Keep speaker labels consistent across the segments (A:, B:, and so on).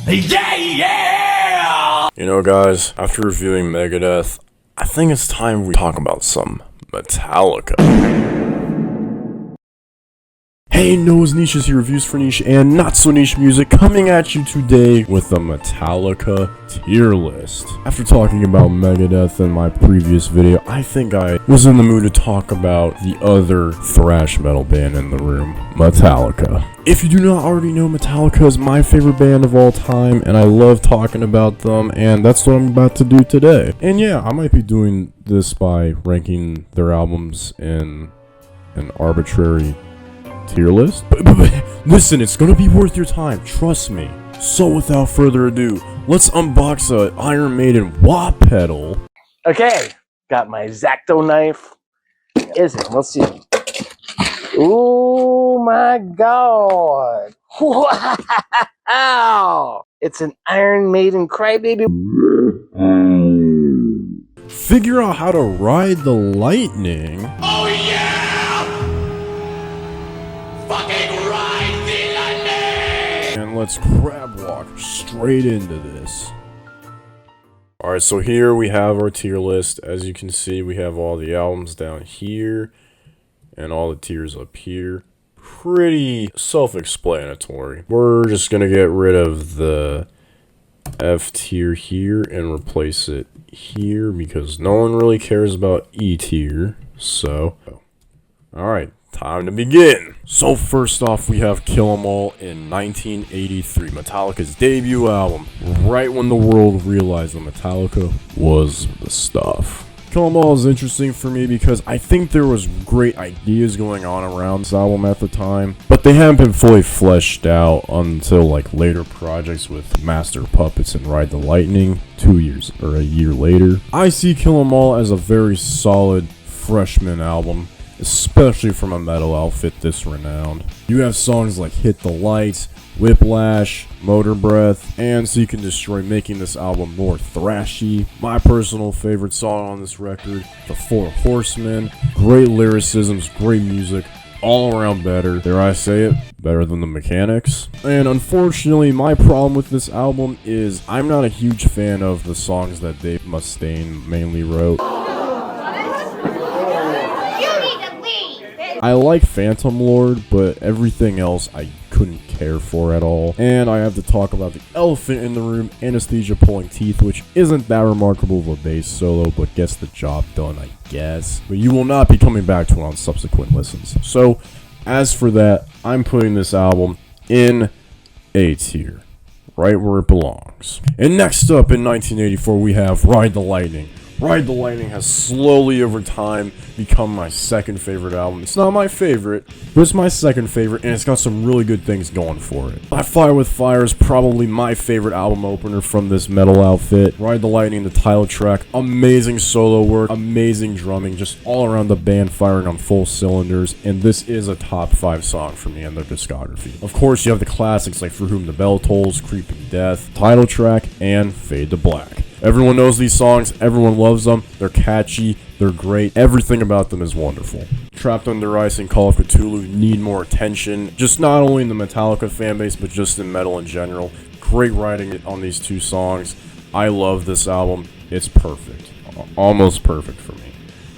A: Yeah! You know, guys, after reviewing Megadeth, I think it's time we talk about some Metallica. Hey, Noah's Niches here, reviews for niche and not so niche music, coming at you today with a Metallica tier list. After talking about Megadeth in my previous video, I think I was in the mood to talk about the other thrash metal band in the room, Metallica. If you do not already know, Metallica is my favorite band of all time, and I love talking about them, and that's what I'm about to do today. And yeah, I might be doing this by ranking their albums in an arbitrary tier list, but listen, it's gonna be worth your time, trust me. So without further ado, let's unbox a Iron Maiden wah pedal.
B: Okay, got my X-Acto knife. Is it? Let's see. Oh my god! Wow! It's an Iron Maiden crybaby.
A: Figure out how to ride the lightning.
C: Oh yeah! Fucking ride the lightning!
A: And let's crab walk straight into this. Alright, so here we have our tier list. As you can see, we have all the albums down here and all the tiers up here. Pretty self-explanatory. We're just gonna get rid of the F tier here and replace it here because no one really cares about E tier. So, alright, time to begin. So first off, we have Kill 'Em All in 1983, Metallica's debut album, right when the world realized that Metallica was the stuff. Kill 'Em All is interesting for me because I think there was great ideas going on around this album at the time, but they haven't been fully fleshed out until like later projects with Master of Puppets and Ride the Lightning a year later. I see Kill 'Em All as a very solid freshman album, especially from a metal outfit this renowned. You have songs like Hit the Lights, Whiplash, Motor Breath, and Seek and Destroy, making this album more thrashy. My personal favorite song on this record, The Four Horsemen. Great lyricisms, great music, all around better. Dare I say it? Better than the Mechanics. And unfortunately, my problem with this album is I'm not a huge fan of the songs that Dave Mustaine mainly wrote. I like Phantom Lord, but everything else I couldn't care for at all. And I have to talk about the elephant in the room, Anesthesia Pulling Teeth, which isn't that remarkable of a bass solo, but gets the job done, I guess. But you will not be coming back to it on subsequent listens. So, as for that, I'm putting this album in A tier, right where it belongs. And next up in 1984, we have Ride the Lightning. Ride the Lightning has slowly over time become my second favorite album. It's not my favorite, but it's my second favorite, and it's got some really good things going for it. By Fire with Fire is probably my favorite album opener from this metal outfit. Ride the Lightning, the title track, amazing solo work, amazing drumming, just all around the band firing on full cylinders, and this is a top 5 song for me in their discography. Of course, you have the classics like For Whom the Bell Tolls, Creeping Death, title track, and Fade to Black. Everyone knows these songs, everyone loves them, they're catchy, they're great, everything about them is wonderful. Trapped Under Ice and Call of Cthulhu need more attention, just not only in the Metallica fanbase, but just in metal in general. Great writing on these two songs. I love this album, it's perfect, almost perfect for me.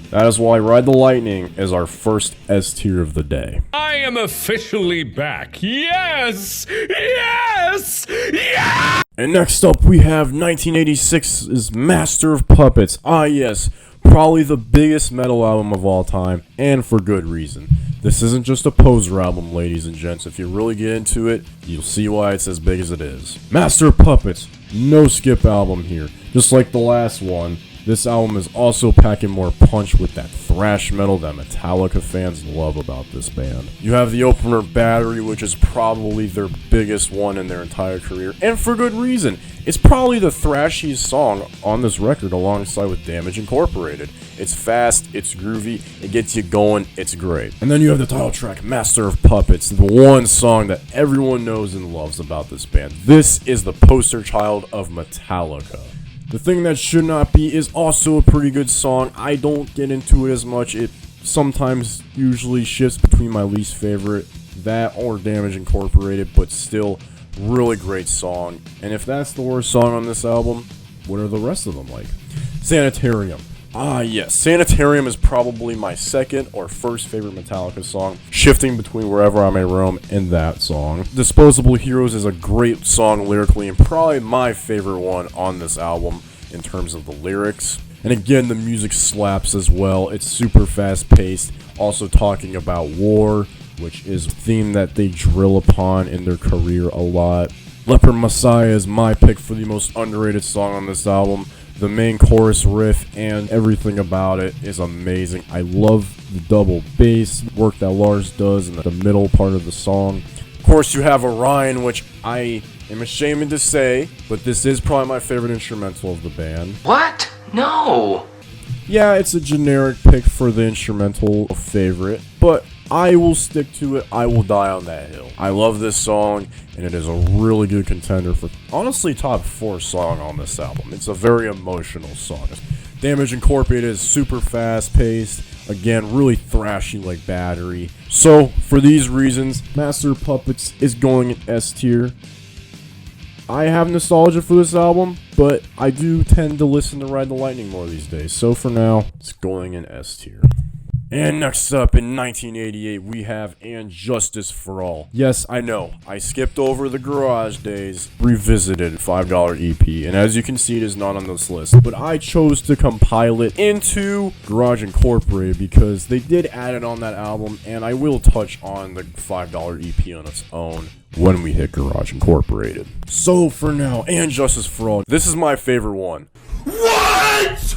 A: That is why Ride the Lightning is our first S tier of the day.
D: I am officially back. Yes! Yes! Yes!
A: And next up we have 1986's Master of Puppets. Ah yes, probably the biggest metal album of all time, and for good reason. This isn't just a poser album, ladies and gents. If you really get into it, you'll see why it's as big as it is. Master of Puppets, no skip album here. Just like the last one, this album is also packing more punch with that thrash metal that Metallica fans love about this band. You have the opener Battery, which is probably their biggest one in their entire career, and for good reason. It's probably the thrashiest song on this record alongside with Damage Incorporated. It's fast, it's groovy, it gets you going, it's great. And then you have the title track, Master of Puppets, the one song that everyone knows and loves about this band. This is the poster child of Metallica. The Thing That Should Not Be is also a pretty good song. I don't get into it as much. It sometimes usually shifts between my least favorite, that or Damage Incorporated, but still Really great song. And if that's the worst song on this album, what are the rest of them like? Sanitarium. Ah, yes. Sanitarium is probably my second or first favorite Metallica song, shifting between Wherever I May Roam and that song. Disposable Heroes is a great song lyrically and probably my favorite one on this album in terms of the lyrics. And again, the music slaps as well. It's super fast-paced, also talking about war, which is a theme that they drill upon in their career a lot. Leopard Messiah is my pick for the most underrated song on this album. The main chorus riff and everything about it is amazing. I love the double bass work that Lars does in the middle part of the song. Of course, you have Orion, which I am ashamed to say, but this is probably my favorite instrumental of the band.
C: What? No.
A: Yeah, it's a generic pick for the instrumental favorite, but I will stick to it. I will die on that hill. I love this song, and it is a really good contender for, honestly, top 4 song on this album. It's a very emotional song. Damage Incorporated is super fast-paced. Again, really thrashy like Battery. So, for these reasons, Master of Puppets is going in S tier. I have nostalgia for this album, but I do tend to listen to Ride the Lightning more these days. So for now, it's going in S tier. And next up, in 1988, we have And Justice for All. Yes, I know, I skipped over the Garage Days Revisited $5 EP, and as you can see, it is not on this list, but I chose to compile it into Garage Incorporated because they did add it on that album, and I will touch on the $5 EP on its own when we hit Garage Incorporated. So for now, And Justice for All, this is my favorite one.
C: What?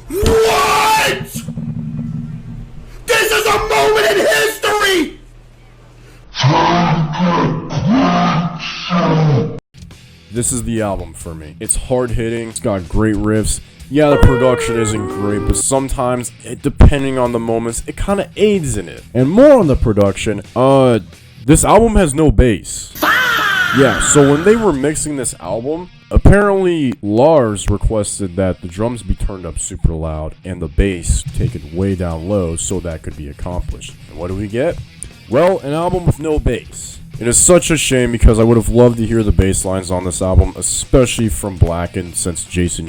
C: What? This is a moment in history!
A: This is the album for me. It's hard-hitting, it's got great riffs. Yeah, the production isn't great, but sometimes, depending on the moments, it kind of aids in it. And more on the production, this album has no bass. Yeah, so when they were mixing this album, apparently Lars requested that the drums be turned up super loud and the bass taken way down low so that could be accomplished. And what do we get? Well, an album with no bass. It is such a shame because I would have loved to hear the bass lines on this album, especially from Blackened, since Jason,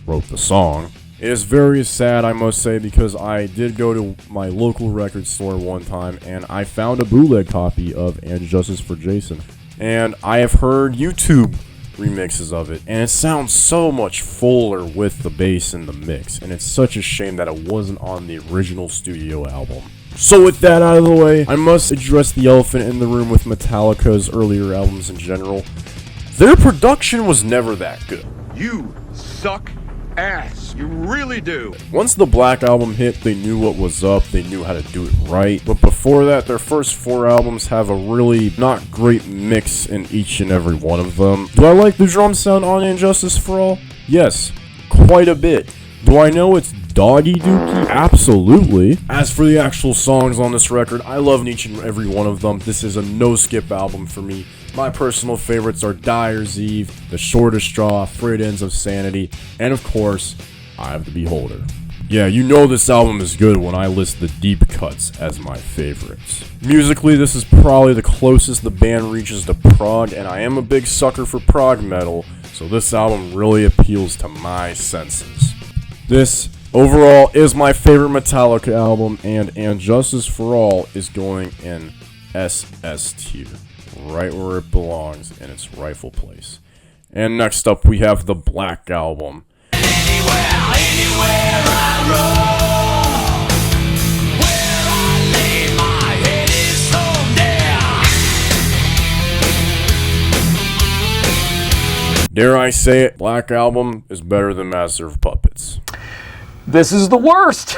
A: wrote the song. It is very sad, I must say, because I did go to my local record store one time and I found a bootleg copy of And Justice for Jason. And I have heard YouTube remixes of it, and it sounds so much fuller with the bass in the mix, and it's such a shame that it wasn't on the original studio album. So with that out of the way, I must address the elephant in the room with Metallica's earlier albums in general. Their production was never that good.
E: You suck ass. You really do.
A: Once the Black Album hit, they knew what was up, they knew how to do it right. But before that, their first 4 albums have a really not great mix in each and every one of them. Do I like the drum sound on And Justice for All? Yes, quite a bit. Do I know it's doggy dookie? Absolutely. As for the actual songs on this record, I love each and every one of them. This is a no-skip album for me. My personal favorites are Dyer's Eve, The Shortest Straw, Frayed Ends of Sanity, and of course, Eye of the Beholder. Yeah, you know this album is good when I list the deep cuts as my favorites. Musically, this is probably the closest the band reaches to prog, and I am a big sucker for prog metal, so this album really appeals to my senses. This, overall, is my favorite Metallica album, and Justice for All is going in SS tier. Right where it belongs in its rightful place. And next up we have the Black Album.
C: Anywhere I roam, where I lay my head is home there.
A: Dare I say it, Black Album is better than Master of Puppets.
B: This is the worst.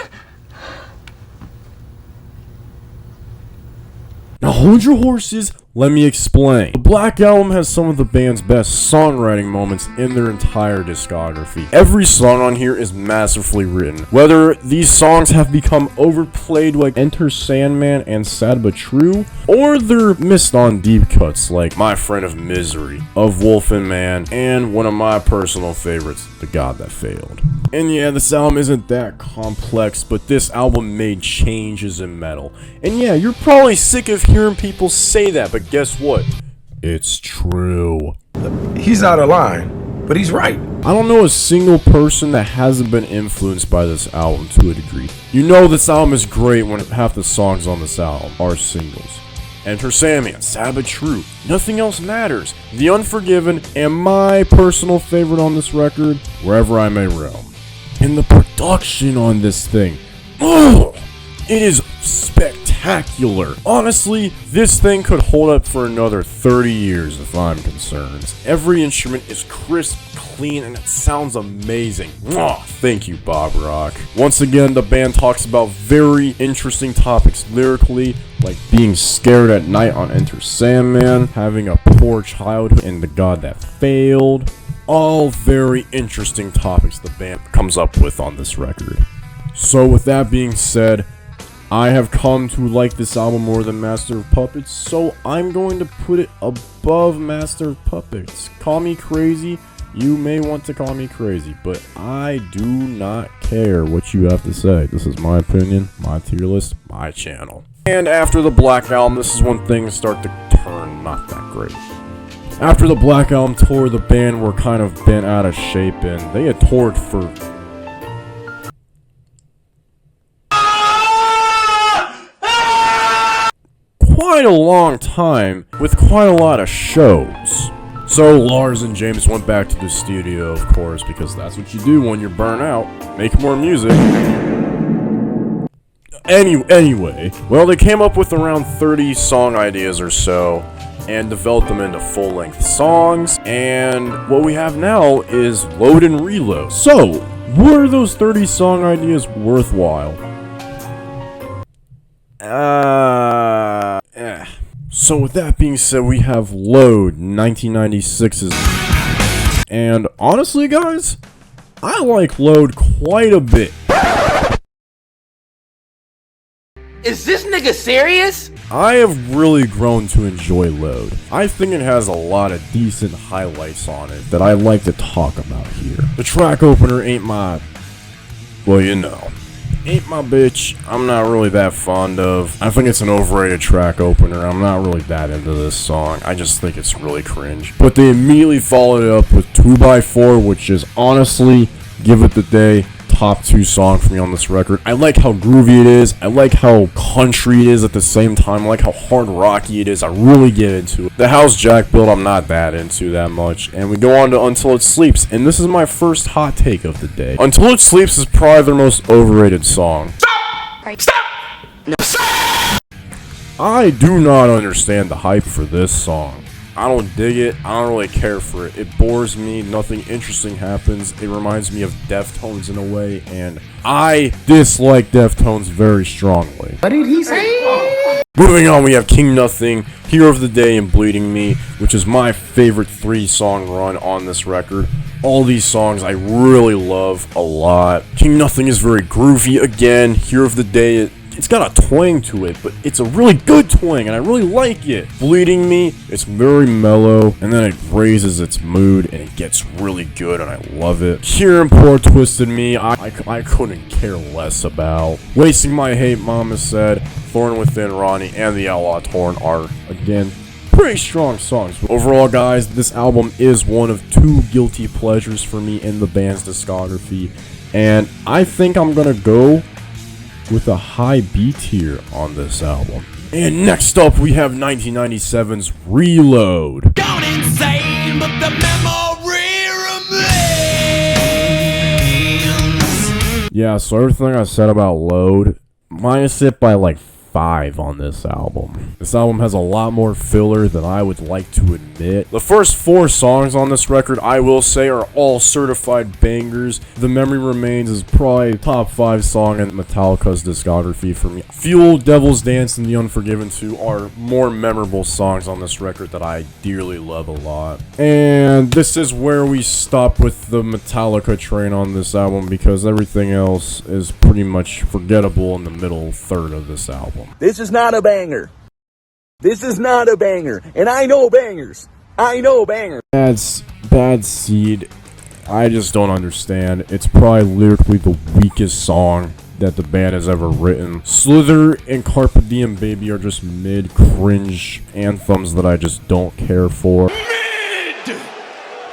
A: Now hold your horses, let me explain. The Black Album has some of the band's best songwriting moments in their entire discography. Every song on here is masterfully written. Whether these songs have become overplayed like Enter Sandman and Sad But True, or they're missed on deep cuts like My Friend of Misery, Of Wolf and Man, and one of my personal favorites, The God That Failed. And yeah, this album isn't that complex, but this album made changes in metal. And yeah, you're probably sick of hearing people say that, but guess what? It's true.
C: He's out of line, but he's right.
A: I don't know a single person that hasn't been influenced by this album to a degree. You know this album is great when half the songs on this album are singles. Enter Sandman, Sad But True, Nothing Else Matters, The Unforgiven, and my personal favorite on this record, Wherever I May Roam. And the production on this thing, oh, it is spectacular. Honestly, this thing could hold up for another 30 years if I'm concerned. Every instrument is crisp, clean, and it sounds amazing. Mwah! Thank you, Bob Rock. Once again, the band talks about very interesting topics lyrically, like being scared at night on Enter Sandman, having a poor childhood, and the god that failed. All very interesting topics the band comes up with on this record. So with that being said, I have come to like this album more than Master of Puppets, so I'm going to put it above Master of Puppets. Call me crazy, you may want to call me crazy, but I do not care what you have to say. This is my opinion, my tier list, my channel. And after the Black Album, this is when things start to turn not that great. After the Black Album tour, the band were kind of bent out of shape, and they had toured for quite a long time, with quite a lot of shows. So Lars and James went back to the studio, of course, because that's what you do when you're burnt out. Make more music. Anyway, well, they came up with around 30 song ideas or so, and developed them into full-length songs, and what we have now is Load and Reload. So, were those 30 song ideas worthwhile? So with that being said, we have Load, 1996's, and honestly guys, I like Load quite a bit.
B: Is this nigga serious?
A: I have really grown to enjoy Load. I think it has a lot of decent highlights on it that I like to talk about here. The track opener ain't my, well, you know, ain't my bitch. I'm not really that fond of. I think it's an overrated track opener. I'm not really that into this song. I just think it's really cringe. But they immediately followed it up with 2x4, which is honestly, give it the day, top 2 song for me on this record. I like how groovy it is. I like how country it is at the same time. I like how hard rocky it is. I really get into it. The house jack build I'm not that into that much. And we go on to Until It Sleeps. And this is my first hot take of the day. Until It Sleeps is probably their most overrated song.
E: Stop! Stop!
B: No.
A: I do not understand the hype for this song. I don't dig it. I don't really care for it. It bores me. Nothing interesting happens. It reminds me of Deftones in a way, and I dislike Deftones very strongly.
C: What did he say?
A: Moving on, we have King Nothing, Hero of the Day, and Bleeding Me, which is my favorite 3-song run on this record. All these songs I really love a lot. King Nothing is very groovy. Again, Hero of the Day, it's got a twang to it, but it's a really good twang, and I really like it. Bleeding Me, it's very mellow, and then it raises its mood, and it gets really good, and I love it. Here and Poor Twisted Me, I couldn't care less about. Wasting My Hate, Mama Said, Thorn Within, Ronnie, and The Outlaw Torn are, again, pretty strong songs. Overall, guys, this album is one of 2 guilty pleasures for me in the band's discography, and I think I'm gonna go with a high B tier on this album. And next up, we have 1997's Reload.
F: Gone insane, but the memory remains.
A: Yeah, so everything I said about Load, minus it by like 5 on this album. This album has a lot more filler than I would like to admit. The first 4 songs on this record, I will say, are all certified bangers. The Memory Remains is probably top 5 song in Metallica's discography for me. Fuel, Devil's Dance, and The Unforgiven 2 are more memorable songs on this record that I dearly love a lot. And this is where we stop with the Metallica train on this album, because everything else is pretty much forgettable in the middle third of this album.
G: This is not a banger. This is not a banger. And I know bangers. I know bangers.
A: Bad Seed. I just don't understand. It's probably lyrically the weakest song that the band has ever written. Slither and Carpe Diem Baby are just mid-cringe anthems that I just don't care for.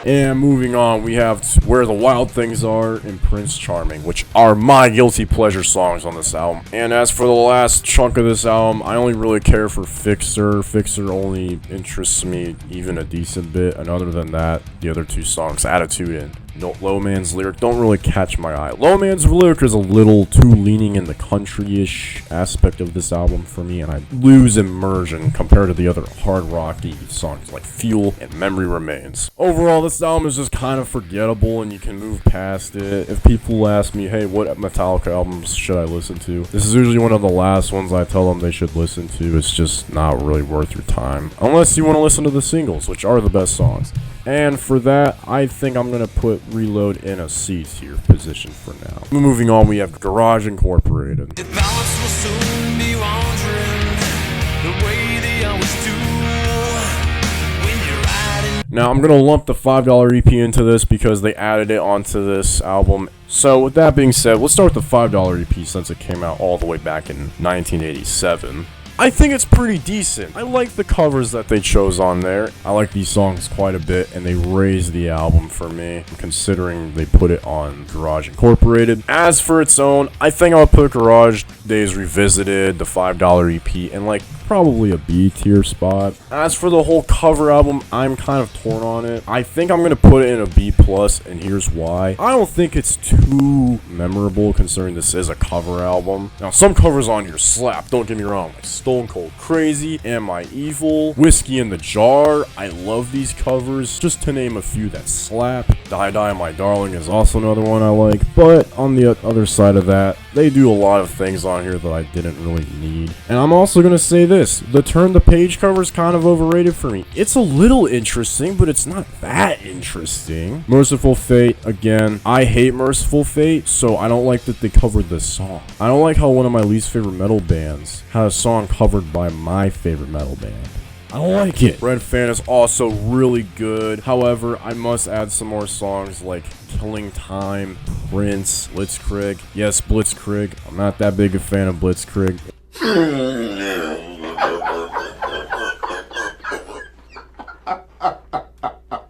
A: And moving on, we have Where the Wild Things Are and Prince Charming, which are my guilty pleasure songs on this album. And as for the last chunk of this album, I only really care for Fixer. Fixer only interests me even a decent bit, and other than that, the other two songs, Attitude and Low Man's lyric, don't really catch my eye. Low Man's lyric is a little too leaning in the country-ish aspect of this album for me, and I lose immersion compared to the other hard rocky songs like Fuel and Memory Remains. Overall, this album is just kind of forgettable and you can move past it. If people ask me, hey, what Metallica albums should I listen to? This is usually one of the last ones I tell them they should listen to. It's just not really worth your time. Unless you want to listen to the singles, which are the best songs. And for that, I think I'm going to put Reload in a C tier position for now. Moving on, we have Garage Incorporated.
F: The balance will soon be wandering the way they always do when you're riding.
A: Now, I'm going to lump the $5 EP into this because they added it onto this album. So, with that being said, let's start with the $5 EP since it came out all the way back in 1987. I think it's pretty decent. I like the covers that they chose on there. I like these songs quite a bit, and they raised the album for me, considering they put it on Garage Incorporated. As for its own, I think I'll put Garage Days Revisited, the $5 EP, and like probably a B tier spot. As for the whole cover album, I'm kind of torn on it. I think I'm gonna put it in a B+, and here's why. I don't think it's too memorable considering this is a cover album. Now, some covers on here slap, don't get me wrong, like Stone Cold Crazy, Am I Evil, Whiskey in the Jar. I love these covers, just to name a few that slap. Die Die My Darling is also another one I like, but on the other side of that, they do a lot of things on here that I didn't really need. And I'm also gonna say this, the Turn the Page cover is kind of overrated for me. It's a little interesting, but it's not that interesting. Merciful Fate, again, I hate Merciful Fate, so I don't like that they covered this song. I don't like how one of my least favorite metal bands had a song covered by my favorite metal band. I don't like it. Red Fan is also really good. However, I must add some more songs like Killing Time, Prince, Blitzkrieg. Yes, Blitzkrieg. I'm not that big a fan of Blitzkrieg.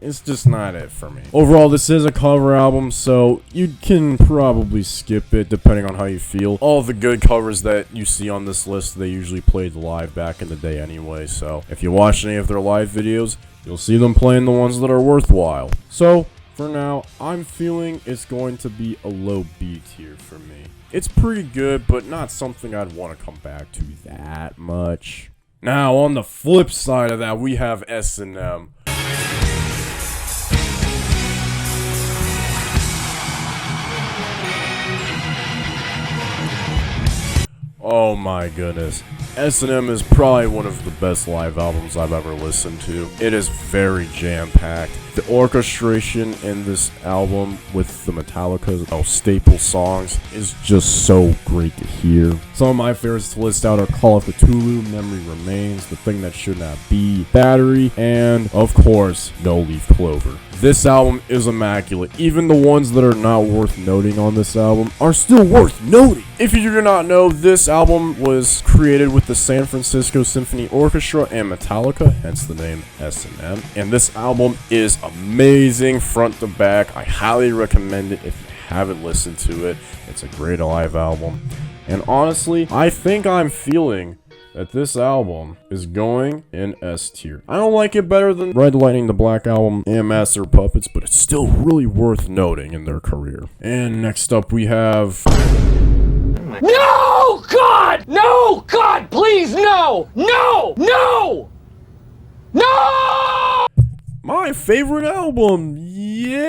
A: It's just not it for me. Overall, this is a cover album, so you can probably skip it depending on how you feel. All the good covers that you see on this list, they usually played live back in the day anyway, so if you watch any of their live videos, you'll see them playing the ones that are worthwhile. So, for now, I'm feeling it's going to be a low B tier for me. It's pretty good, but not something I'd want to come back to that much. Now, on the flip side of that, we have S&M. Oh my goodness. S&M is probably one of the best live albums I've ever listened to. It is very jam-packed. The orchestration in this album with the Metallica staple songs is just so great to hear. Some of my favorites to list out are Call of Cthulhu, Memory Remains, The Thing That Should Not Be, Battery, and, of course, No Leaf Clover. This album is immaculate. Even the ones that are not worth noting on this album are still worth noting. If you do not know, this album was created with the San Francisco Symphony Orchestra and Metallica, hence the name S&M. And this album is amazing front to back. I highly recommend it if you haven't listened to it. It's a great live album. And honestly, I think I'm feeling that this album is going in S tier. I don't like it better than Ride the Lightning, the Black Album, and Master of Puppets, but it's still really worth noting in their career. And next up we have...
H: No! God! No! God, please, no! No! No! No!
A: My favorite album! Yay!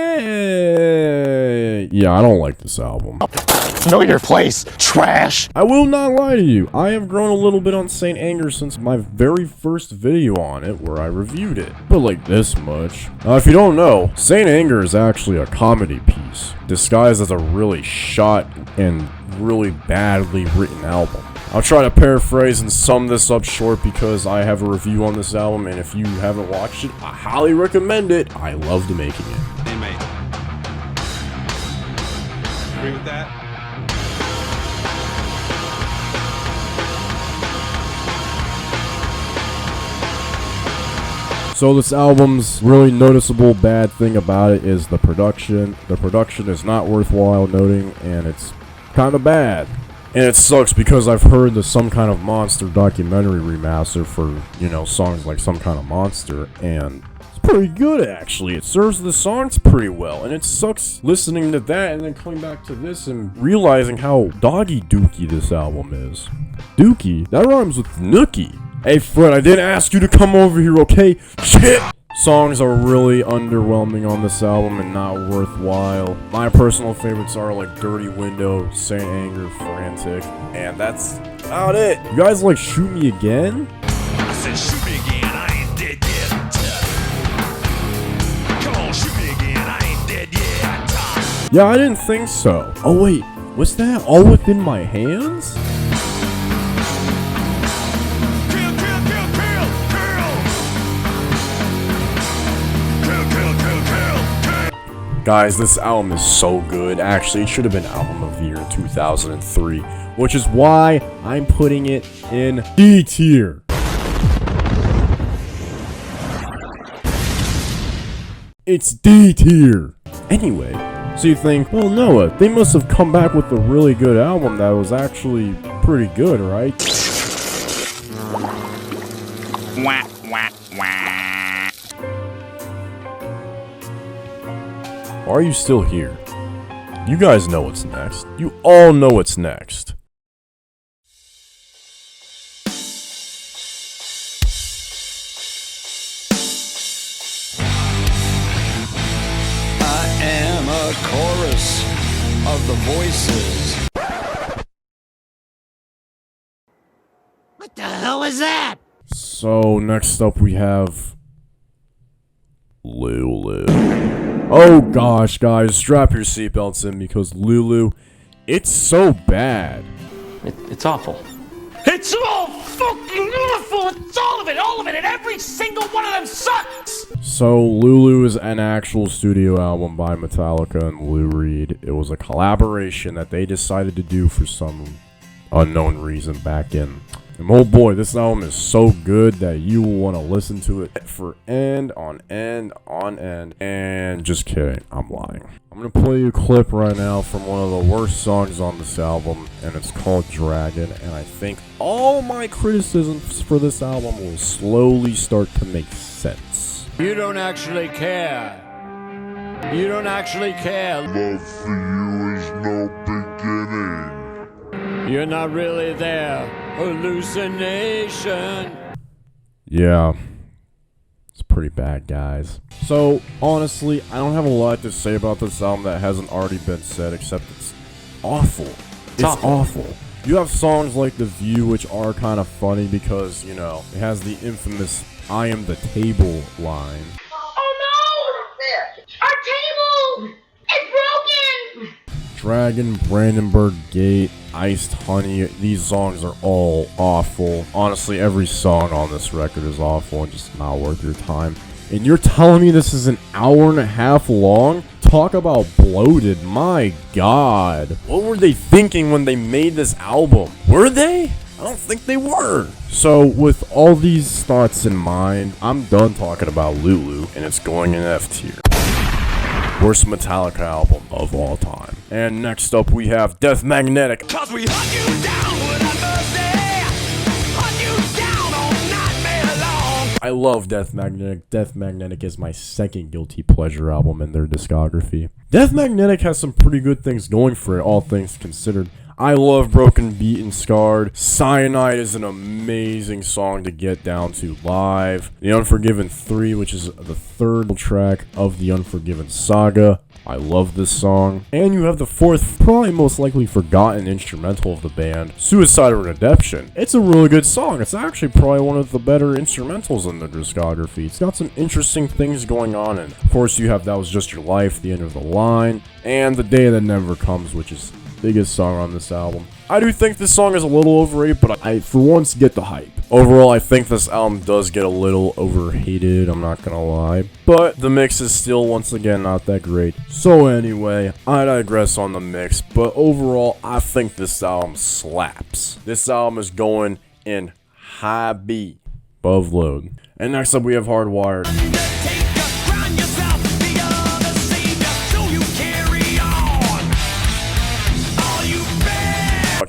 A: Yeah, I don't like this album.
C: Know your place, trash.
A: I will not lie to you. I have grown a little bit on Saint Anger since my very first video on it where I reviewed it. But like this much. Now, if you don't know, Saint Anger is actually a comedy piece disguised as a really shot and really badly written album. I'll try to paraphrase and sum this up short because I have a review on this album, and if you haven't watched it, I highly recommend it. I loved making it.
E: Hey, mate. Agree with that?
A: So this album's really noticeable bad thing about it is the production. The production is not worthwhile noting, and it's kind of bad. And it sucks because I've heard the Some Kind of Monster documentary remaster for, you know, songs like Some Kind of Monster, and it's pretty good actually. It serves the songs pretty well, and it sucks listening to that and then coming back to this and realizing how doggy dookie this album is. Dookie? That rhymes with nookie. Hey Fred, I didn't ask you to come over here, okay? Shit! Songs are really underwhelming on this album and not worthwhile. My personal favorites are like Dirty Window, Saint Anger, Frantic, and that's about it. You guys like Shoot Me Again?
F: I said shoot me again, I ain't dead yet. Come on, shoot me again, I ain't dead yet.
A: Yeah, I didn't think so. Oh wait, what's that? All Within My Hands? Guys, this album is so good. Actually, it should have been Album of the Year in 2003, which is why I'm putting it in D tier. It's D tier. Anyway, so you think, well, Noah, they must have come back with a really good album that was actually pretty good, right?
E: Wah, wah, wah.
A: Why are you still here? You guys know what's next. You all know what's next.
F: I am a chorus of the voices.
C: What the hell is that?
A: So next up we have Lulu. Oh gosh, guys, strap your seatbelts in because Lulu, it's so bad.
B: It's awful.
H: It's all fucking awful! It's all of it, and every single one of them sucks!
A: So Lulu is an actual studio album by Metallica and Lou Reed. It was a collaboration that they decided to do for some unknown reason back in. And oh boy, this album is so good that you will want to listen to it for end on end on end. And just kidding, I'm lying. I'm going to play you a clip right now from one of the worst songs on this album, and it's called Dragon. And I think all my criticisms for this album will slowly start to make sense.
F: You don't actually care. You don't actually care.
C: Love for you is no beginning.
F: You're not really there. Hallucination.
A: Yeah, it's pretty bad, guys. So, honestly, I don't have a lot to say about this album that hasn't already been said, except it's awful. It's awful. You have songs like The View, which are kind of funny because, you know, it has the infamous I am the table line.
I: Oh no! Our table! It's broken!
A: Dragon, Brandenburg Gate, Iced Honey, these songs are all awful. Honestly, every song on this record is awful and just not worth your time. And you're telling me this is an hour and a half long? Talk about bloated, my god. What were they thinking when they made this album? Were they? I don't think they were. So, with all these thoughts in mind, I'm done talking about Lulu, and it's going in F tier. Worst Metallica album of all time. And next up we have Death Magnetic.
F: Cause we hunt you down with a birthday. Hunt you down all night, man long.
A: I love Death Magnetic. Death Magnetic is my second guilty pleasure album in their discography. Death Magnetic has some pretty good things going for it, all things considered. I love Broken Beat and Scarred. Cyanide is an amazing song to get down to live. The Unforgiven 3, which is the third track of the Unforgiven saga. I love this song. And you have the fourth, probably most likely forgotten instrumental of the band, Suicide Redemption. It's a really good song. It's actually probably one of the better instrumentals in the discography. It's got some interesting things going on, and of course you have That Was Just Your Life, The End of the Line, and The Day That Never Comes, which is biggest song on this album. I do think this song is a little overrated, but I for once get the hype. Overall, I think this album does get a little overhated, I'm not gonna lie. But the mix is still, once again, not that great. So anyway, I digress on the mix, but overall, I think this album slaps. This album is going in high B. above Load. And next up we have Hardwired.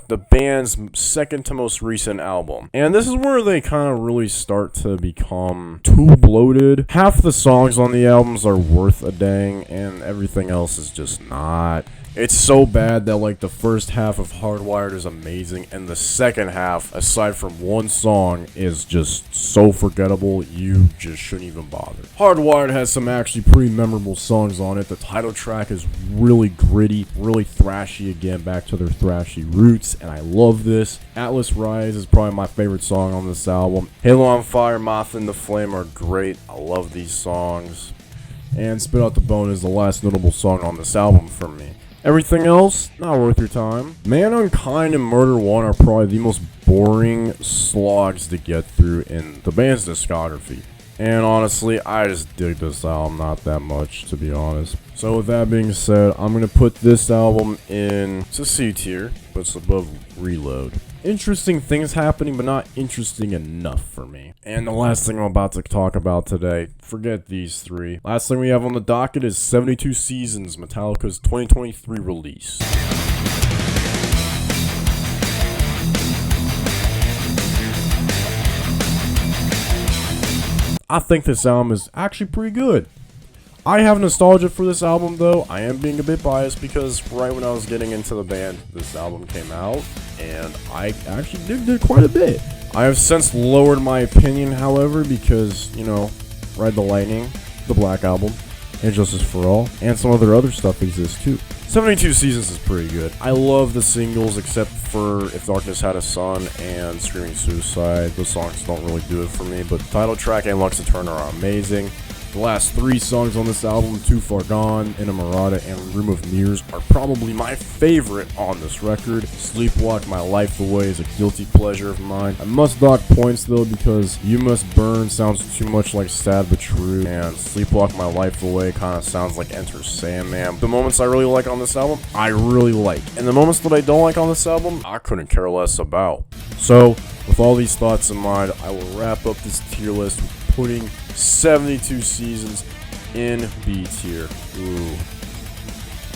A: The band's second to most recent album. And this is where they kind of really start to become too bloated. Half the songs on the albums are worth a dang, and everything else is just not. It's so bad that like the first half of Hardwired is amazing, and the second half, aside from one song, is just so forgettable you just shouldn't even bother. Hardwired has some actually pretty memorable songs on it. The title track is really gritty, really thrashy again, back to their thrashy roots, and I love this. Atlas Rise is probably my favorite song on this album. Halo on Fire, Moth in the Flame are great. I love these songs. And Spit Out the Bone is the last notable song on this album for me. Everything else, not worth your time. Man Unkind and Murder One are probably the most boring slogs to get through in the band's discography. And honestly, I just dig this album not that much, to be honest. So with that being said, I'm going to put this album in, it's a C tier, but it's above Reload. Interesting things happening, but not interesting enough for me. And the last thing I'm about to talk about today, forget these three. Last thing we have on the docket is 72 Seasons, Metallica's 2023 release. I think this album is actually pretty good. I have nostalgia for this album though. I am being a bit biased because right when I was getting into the band, this album came out, and I actually digged it quite a bit. I have since lowered my opinion, however, because, you know, Ride the Lightning, the Black Album, and Justice for All, and some other stuff exists too. 72 Seasons is pretty good. I love the singles except for If Darkness Had a Sun and Screaming Suicide. Those songs don't really do it for me, but the title track and Lux Eterna are amazing. The last three songs on this album, Too Far Gone, Inamorata, and Room of Mirrors, are probably my favorite on this record. Sleepwalk My Life Away is a guilty pleasure of mine. I must dock points though because You Must Burn sounds too much like Sad But True, and Sleepwalk My Life Away kind of sounds like Enter Sandman. The moments I really like on this album, I really like. And the moments that I don't like on this album, I couldn't care less about. So, with all these thoughts in mind, I will wrap up this tier list with putting 72 Seasons in B tier. Ooh.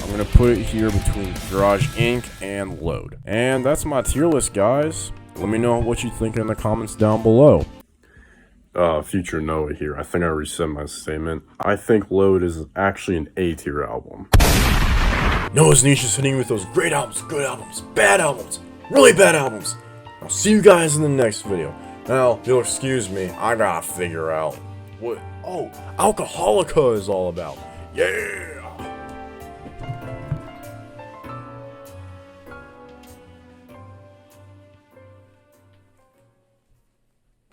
A: I'm gonna put it here between Garage Inc. and Load. And that's my tier list, guys. Let me know what you think in the comments down below. Future Noah here. I think I reset my statement. I think Load is actually an A tier album. Noah's Niche is hitting you with those great albums, good albums, bad albums, really bad albums. I'll see you guys in the next video. Now, you'll excuse me, I gotta figure out what Alcoholica is all about. Yeah!